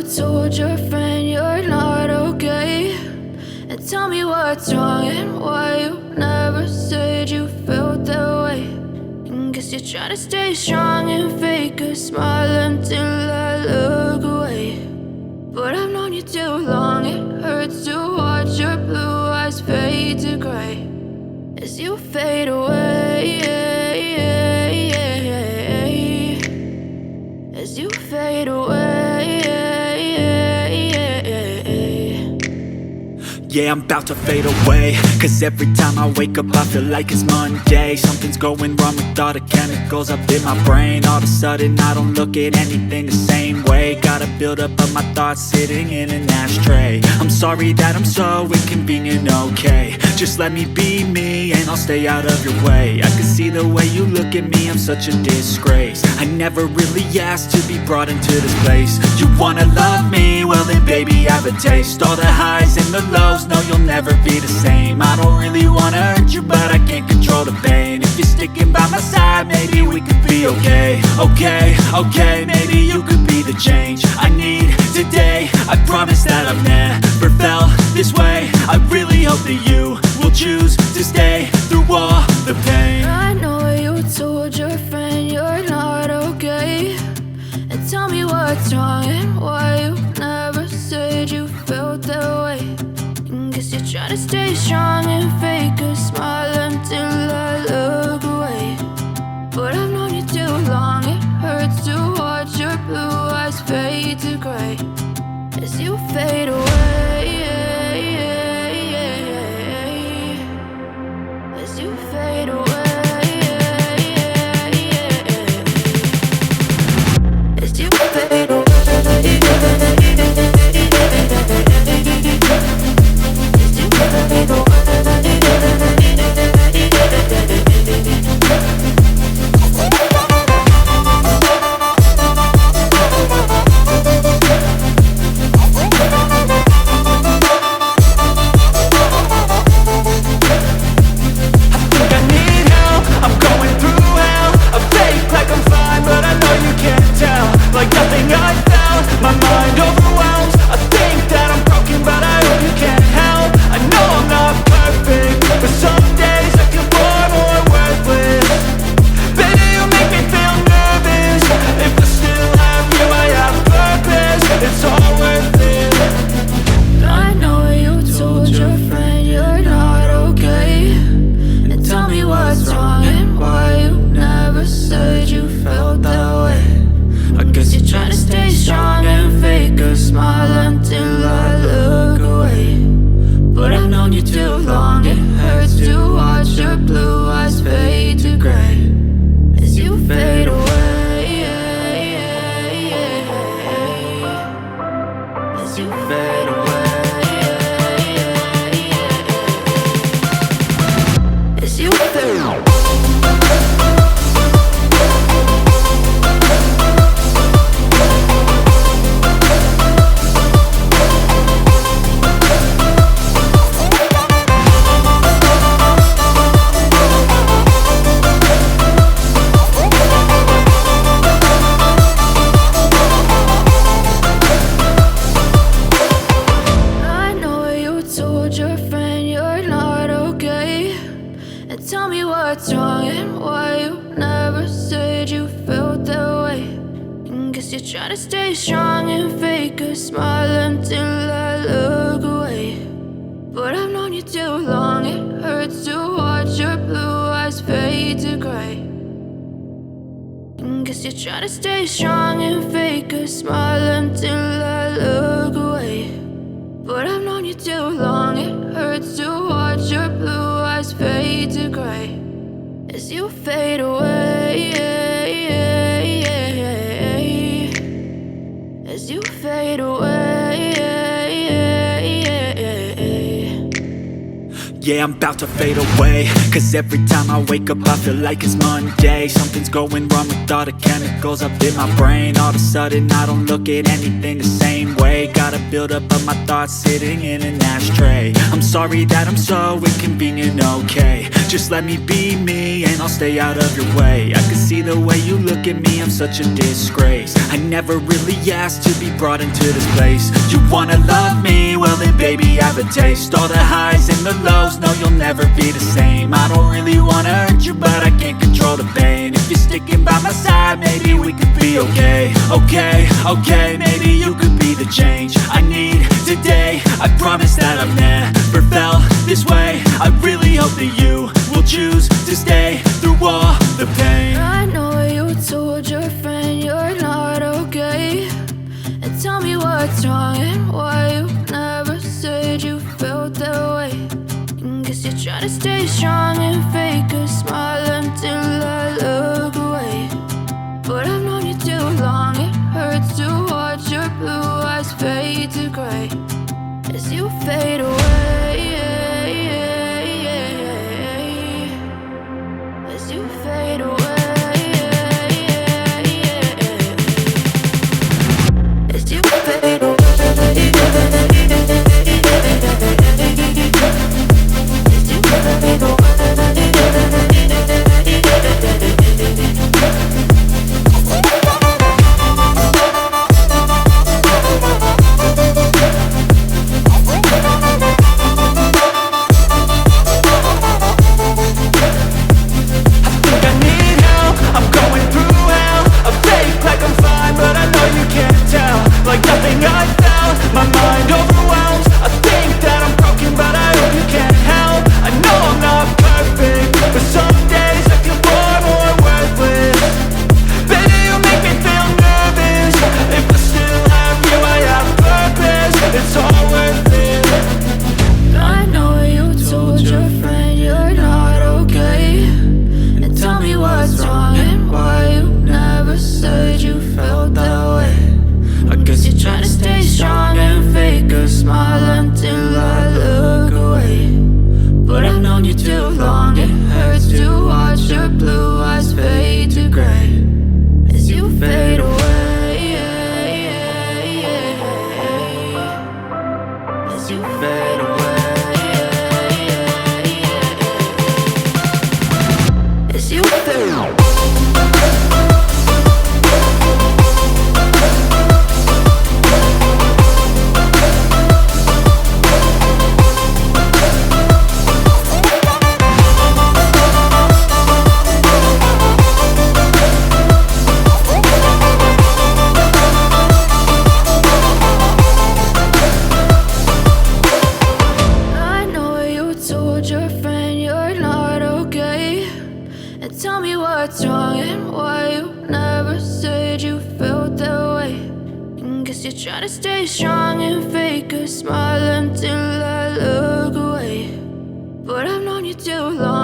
told your friend you're not okay, and tell me what's wrong and why you never said you felt that way. And guess you're trying to stay strong and fake a smile until I look away. But I've known you too long, it hurts to watch your blue eyes fade to gray as you fade away, as you fade away. Yeah, I'm about to fade away, cause every time I wake up I feel like it's Monday. Something's going wrong with all the chemicals up in my brain. All of a sudden I don't look at anything the same way. Got a buildup of my thoughts sitting in an ashtray. I'm sorry that I'm so inconvenient, okay. Just let me be me and I'll stay out of your way. I can see the way you look at me, I'm such a disgrace. I never really asked to be brought into this place. You wanna love me? Well then baby, have a taste. All the highs and the lows, no, you'll never be the same. I don't really wanna hurt you, but I can't control the pain. If you're sticking by my side, maybe we could be okay. Okay, maybe you could be the change I need today. I promise that I've never felt this way. I really hope that you will choose to stay through all the pain. I know you told your friend you're not okay, and tell me what's wrong and why you never said you felt that way. Guess you're trying to stay strong and fake a smile until I look away. But I've known you too long, it hurts to watch your blue eyes fade to gray as you fade away, as you fade away, as you fade away. Tell me what's wrong and why you never said you felt that way. And guess you're trying to stay strong and fake a smile until I look away. But I've known you too long, it hurts to watch your blue eyes fade to gray. And guess you're trying to stay strong and fake a smile until I look away. But I've known you too long, it hurts to watch your blue eyes fade to gray as you fade away, as you fade away. Yeah, I'm about to fade away, cause every time I wake up I feel like it's Monday. Something's going wrong with all the chemicals up in my brain. All of a sudden I don't look at anything the same way. Got a buildup of my thoughts sitting in an ashtray. I'm sorry that I'm so inconvenient, okay. Just let me be me and I'll stay out of your way. I can see the way you look at me, I'm such a disgrace. I never really asked to be brought into this place. You wanna love me? Well then baby I have a taste. All the highs and the lows, no you'll never be the same. I don't really wanna hurt you but I can't control the pain. If you're sticking by my side, maybe we could be okay. Okay, maybe you could be the change I need today. I promise that I've never felt this way. I really hope that you will choose to stay through all the pain. I know you told your friend you're not okay, and tell me what's wrong and why you never said you felt that way. Guess you're trying to stay strong and fake a smile until I look away. But I've known you too long, it hurts to watch your blue eyes fade to gray as you fade away. As you fade away. As you fade away. Tell me what's wrong and why you never said you felt that way. Guess you're trying to stay strong and fake a smile until I look away. But I've known you too long.